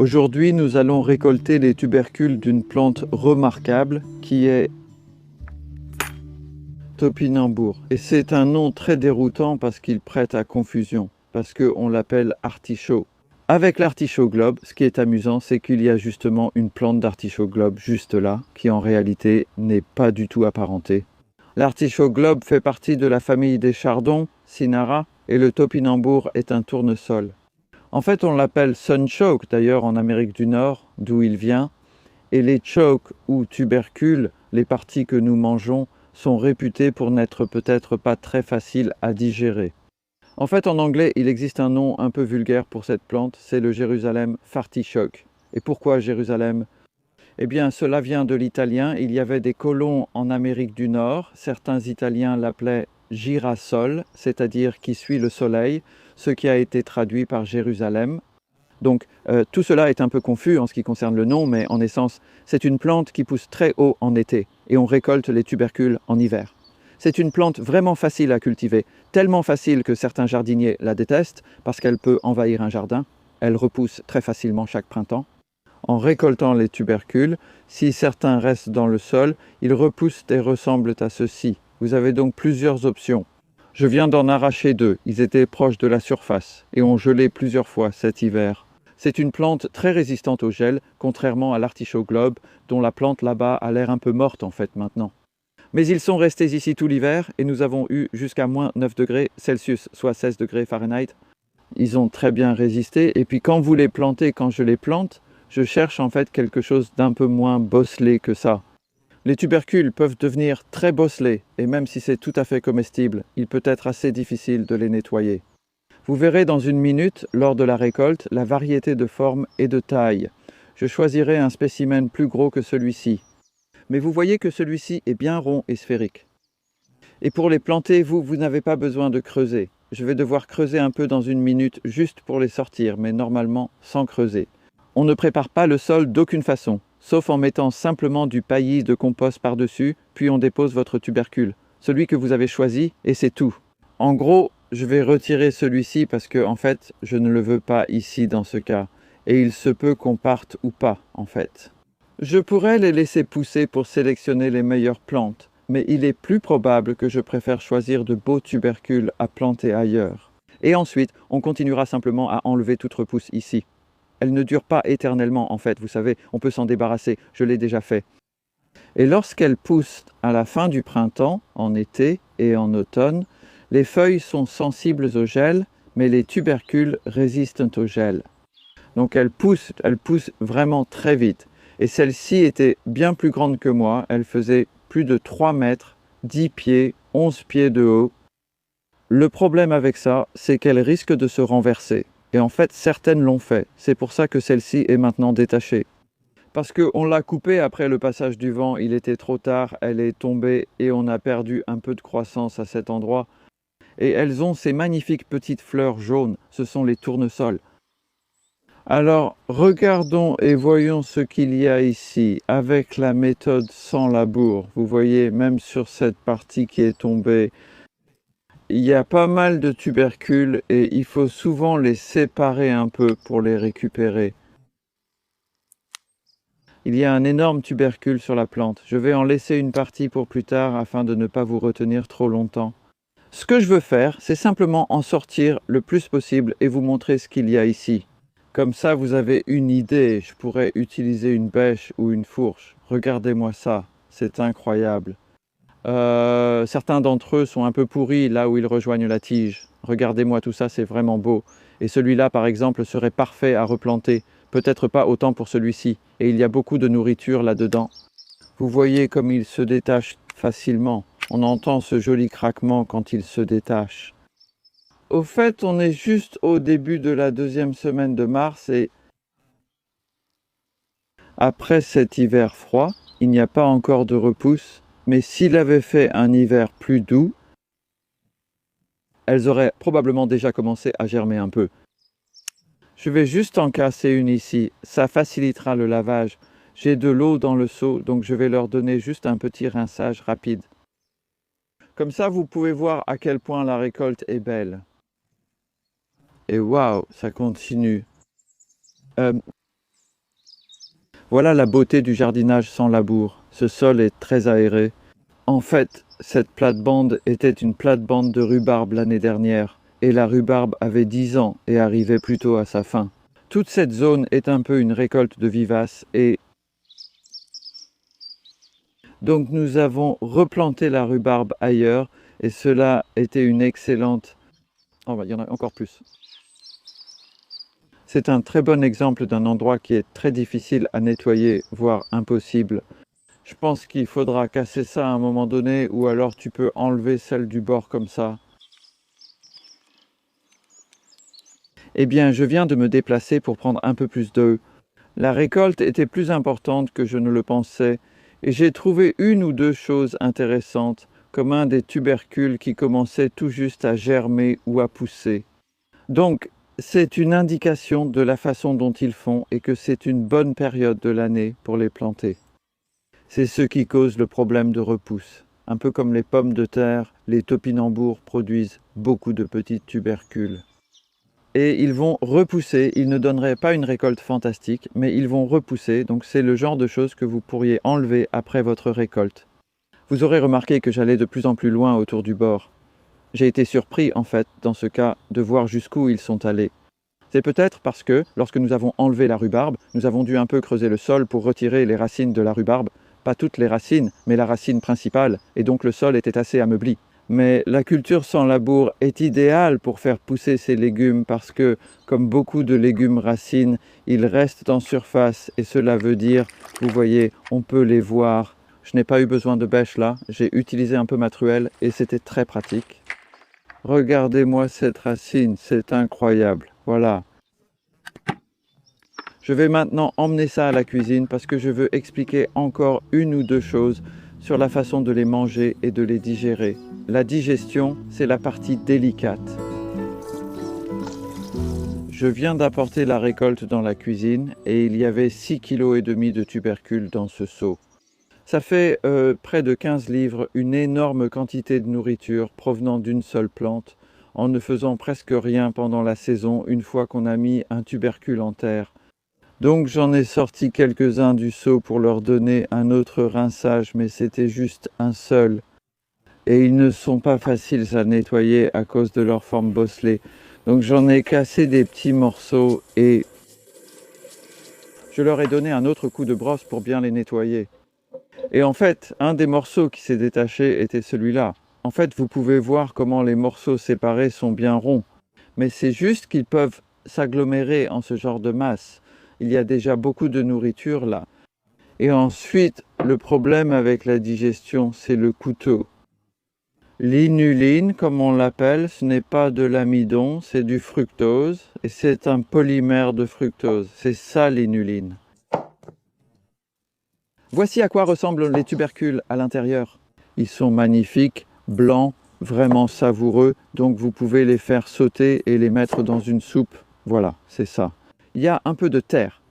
Aujourd'hui, nous allons récolter les tubercules d'une plante remarquable qui est topinambour. Et c'est un nom très déroutant parce qu'il prête à confusion, parce qu'on l'appelle artichaut. Avec l'artichaut globe, ce qui est amusant, c'est qu'il y a justement une plante d'artichaut globe juste là, qui en réalité n'est pas du tout apparentée. L'artichaut globe fait partie de la famille des chardons, Cinara, et le topinambour est un tournesol. En fait, on l'appelle sunchoke, d'ailleurs en Amérique du Nord, d'où il vient, et les choke ou tubercules, les parties que nous mangeons, sont réputées pour n'être peut-être pas très faciles à digérer. En fait, en anglais, il existe un nom un peu vulgaire pour cette plante, c'est le Jérusalem fartichoke. Et pourquoi Jérusalem? Eh bien, cela vient de l'italien. Il y avait des colons en Amérique du Nord. Certains Italiens l'appelaient girasole, c'est-à-dire qui suit le soleil, ce qui a été traduit par Jérusalem. Donc, tout cela est un peu confus en ce qui concerne le nom, mais en essence, c'est une plante qui pousse très haut en été et on récolte les tubercules en hiver. C'est une plante vraiment facile à cultiver, tellement facile que certains jardiniers la détestent parce qu'elle peut envahir un jardin. Elle repousse très facilement chaque printemps. En récoltant les tubercules, si certains restent dans le sol, ils repoussent et ressemblent à ceci. Vous avez donc plusieurs options. Je viens d'en arracher 2, ils étaient proches de la surface et ont gelé plusieurs fois cet hiver. C'est une plante très résistante au gel, contrairement à l'artichaut globe, dont la plante là-bas a l'air un peu morte en fait maintenant. Mais ils sont restés ici tout l'hiver et nous avons eu jusqu'à moins 9 degrés Celsius, soit 16 degrés Fahrenheit. Ils ont très bien résisté et puis quand vous les plantez, quand je les plante, je cherche en fait quelque chose d'un peu moins bosselé que ça. Les tubercules peuvent devenir très bosselés et même si c'est tout à fait comestible, il peut être assez difficile de les nettoyer. Vous verrez dans une minute, lors de la récolte, la variété de forme et de taille. Je choisirai un spécimen plus gros que celui-ci. Mais vous voyez que celui-ci est bien rond et sphérique. Et pour les planter, vous n'avez pas besoin de creuser. Je vais devoir creuser un peu dans une minute juste pour les sortir, mais normalement sans creuser. On ne prépare pas le sol d'aucune façon, sauf en mettant simplement du paillis de compost par-dessus, puis on dépose votre tubercule, celui que vous avez choisi, et c'est tout. En gros, je vais retirer celui-ci parce que, en fait, je ne le veux pas ici dans ce cas. Et il se peut qu'on parte ou pas, en fait. Je pourrais les laisser pousser pour sélectionner les meilleures plantes, mais il est plus probable que je préfère choisir de beaux tubercules à planter ailleurs. Et ensuite, on continuera simplement à enlever toute repousse ici. Elle ne dure pas éternellement, en fait, vous savez, on peut s'en débarrasser, je l'ai déjà fait. Et lorsqu'elle pousse à la fin du printemps, en été et en automne, les feuilles sont sensibles au gel, mais les tubercules résistent au gel. Donc elles poussent vraiment très vite. Et celle-ci était bien plus grande que moi, elle faisait plus de 3 mètres, 10 pieds, 11 pieds de haut. Le problème avec ça, c'est qu'elle risque de se renverser. Et en fait, certaines l'ont fait. C'est pour ça que celle-ci est maintenant détachée. Parce qu'on l'a coupée après le passage du vent, il était trop tard, elle est tombée et on a perdu un peu de croissance à cet endroit. Et elles ont ces magnifiques petites fleurs jaunes, ce sont les tournesols. Alors, regardons et voyons ce qu'il y a ici avec la méthode sans labour. Vous voyez, même sur cette partie qui est tombée, il y a pas mal de tubercules et il faut souvent les séparer un peu pour les récupérer. Il y a un énorme tubercule sur la plante. Je vais en laisser une partie pour plus tard afin de ne pas vous retenir trop longtemps. Ce que je veux faire, c'est simplement en sortir le plus possible et vous montrer ce qu'il y a ici. Comme ça, vous avez une idée. Je pourrais utiliser une bêche ou une fourche. Regardez-moi ça, c'est incroyable. Certains d'entre eux sont un peu pourris là où ils rejoignent la tige. Regardez-moi tout ça, c'est vraiment beau. Et celui-là, par exemple, serait parfait à replanter. Peut-être pas autant pour celui-ci. Et il y a beaucoup de nourriture là-dedans. Vous voyez comme il se détache facilement. On entend ce joli craquement quand il se détache. Au fait, on est juste au début de la 2e semaine de mars et après cet hiver froid, il n'y a pas encore de repousse, mais s'il avait fait un hiver plus doux, elles auraient probablement déjà commencé à germer un peu. Je vais juste en casser une ici, ça facilitera le lavage. J'ai de l'eau dans le seau, donc je vais leur donner juste un petit rinçage rapide. Comme ça, vous pouvez voir à quel point la récolte est belle. Et waouh, ça continue. Voilà la beauté du jardinage sans labour. Ce sol est très aéré. En fait, cette plate-bande était une plate-bande de rhubarbe l'année dernière, et la rhubarbe avait 10 ans et arrivait plutôt à sa fin. Toute cette zone est un peu une récolte de vivaces et donc nous avons replanté la rhubarbe ailleurs et cela était une excellente... Oh, il y en a encore plus. C'est un très bon exemple d'un endroit qui est très difficile à nettoyer, voire impossible. Je pense qu'il faudra casser ça à un moment donné ou alors tu peux enlever celle du bord comme ça. Eh bien, je viens de me déplacer pour prendre un peu plus d'eau. La récolte était plus importante que je ne le pensais et j'ai trouvé une ou deux choses intéressantes, comme un des tubercules qui commençait tout juste à germer ou à pousser. Donc, c'est une indication de la façon dont ils font et que c'est une bonne période de l'année pour les planter. C'est ce qui cause le problème de repousse. Un peu comme les pommes de terre, les topinambours produisent beaucoup de petits tubercules. Et ils vont repousser, ils ne donneraient pas une récolte fantastique, mais ils vont repousser, donc c'est le genre de choses que vous pourriez enlever après votre récolte. Vous aurez remarqué que j'allais de plus en plus loin autour du bord. J'ai été surpris, en fait, dans ce cas, de voir jusqu'où ils sont allés. C'est peut-être parce que, lorsque nous avons enlevé la rhubarbe, nous avons dû un peu creuser le sol pour retirer les racines de la rhubarbe. Pas toutes les racines, mais la racine principale, et donc le sol était assez ameubli. Mais la culture sans labour est idéale pour faire pousser ces légumes parce que, comme beaucoup de légumes racines, ils restent en surface et cela veut dire, vous voyez, on peut les voir. Je n'ai pas eu besoin de bêche là, j'ai utilisé un peu ma truelle et c'était très pratique. Regardez-moi cette racine, c'est incroyable. Voilà. Je vais maintenant emmener ça à la cuisine parce que je veux expliquer encore une ou deux choses sur la façon de les manger et de les digérer. La digestion, c'est la partie délicate. Je viens d'apporter la récolte dans la cuisine et il y avait 6,5 kg de tubercules dans ce seau. Ça fait près de 15 livres, une énorme quantité de nourriture provenant d'une seule plante, en ne faisant presque rien pendant la saison une fois qu'on a mis un tubercule en terre. Donc j'en ai sorti quelques-uns du seau pour leur donner un autre rinçage, mais c'était juste un seul. Et ils ne sont pas faciles à nettoyer à cause de leur forme bosselée. Donc j'en ai cassé des petits morceaux et je leur ai donné un autre coup de brosse pour bien les nettoyer. Et en fait, un des morceaux qui s'est détaché était celui-là. En fait, vous pouvez voir comment les morceaux séparés sont bien ronds. Mais c'est juste qu'ils peuvent s'agglomérer en ce genre de masse. Il y a déjà beaucoup de nourriture là. Et ensuite, le problème avec la digestion, c'est le couteau. L'inuline, comme on l'appelle, ce n'est pas de l'amidon, c'est du fructose. Et c'est un polymère de fructose. C'est ça l'inuline. Voici à quoi ressemblent les tubercules à l'intérieur. Ils sont magnifiques, blancs, vraiment savoureux, donc vous pouvez les faire sauter et les mettre dans une soupe. Voilà, c'est ça. Il y a un peu de terre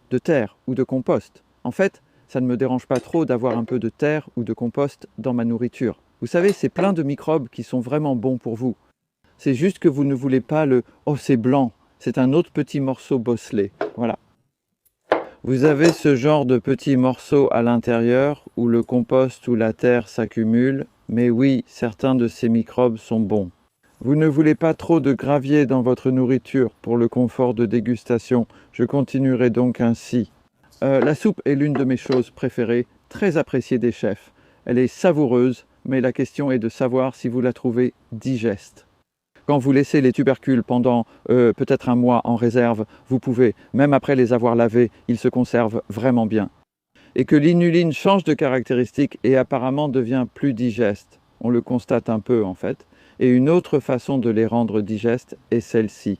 ou de compost. En fait, ça ne me dérange pas trop d'avoir un peu de terre ou de compost dans ma nourriture. Vous savez, c'est plein de microbes qui sont vraiment bons pour vous. C'est juste que vous ne voulez pas le « oh, c'est blanc », c'est un autre petit morceau bosselé. Voilà. Vous avez ce genre de petits morceaux à l'intérieur où le compost ou la terre s'accumule, mais oui, certains de ces microbes sont bons. Vous ne voulez pas trop de gravier dans votre nourriture pour le confort de dégustation. Je continuerai donc ainsi. La soupe est l'une de mes choses préférées, très appréciée des chefs. Elle est savoureuse, mais la question est de savoir si vous la trouvez digeste. Quand vous laissez les tubercules pendant peut-être un mois en réserve, vous pouvez, même après les avoir lavés, ils se conservent vraiment bien. Et que l'inuline change de caractéristique et apparemment devient plus digeste. On le constate un peu en fait. Et une autre façon de les rendre digestes est celle-ci.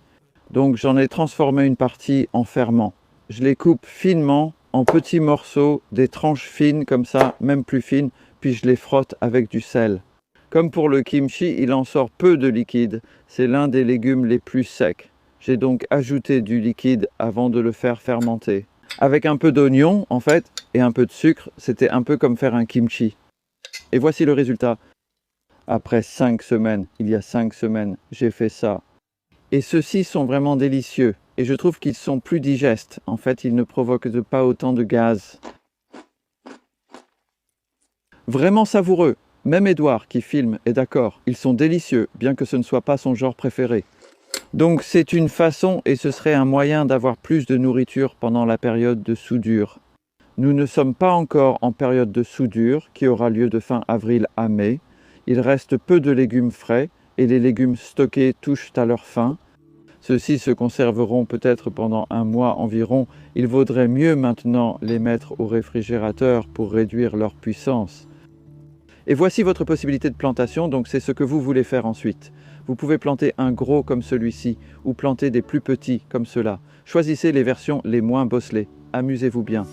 Donc j'en ai transformé une partie en ferment. Je les coupe finement en petits morceaux, des tranches fines comme ça, même plus fines, puis je les frotte avec du sel. Comme pour le kimchi, il en sort peu de liquide. C'est l'un des légumes les plus secs. J'ai donc ajouté du liquide avant de le faire fermenter. Avec un peu d'oignon, en fait, et un peu de sucre, c'était un peu comme faire un kimchi. Et voici le résultat. Après 5 semaines, il y a 5 semaines, j'ai fait ça. Et ceux-ci sont vraiment délicieux. Et je trouve qu'ils sont plus digestes. En fait, ils ne provoquent pas autant de gaz. Vraiment savoureux. Même Edouard qui filme est d'accord. Ils sont délicieux, bien que ce ne soit pas son genre préféré. Donc c'est une façon et ce serait un moyen d'avoir plus de nourriture pendant la période de soudure. Nous ne sommes pas encore en période de soudure qui aura lieu de fin avril à mai. Il reste peu de légumes frais et les légumes stockés touchent à leur fin. Ceux-ci se conserveront peut-être pendant un mois environ. Il vaudrait mieux maintenant les mettre au réfrigérateur pour réduire leur puissance. Et voici votre possibilité de plantation, donc c'est ce que vous voulez faire ensuite. Vous pouvez planter un gros comme celui-ci ou planter des plus petits comme ceux-là. Choisissez les versions les moins bosselées. Amusez-vous bien.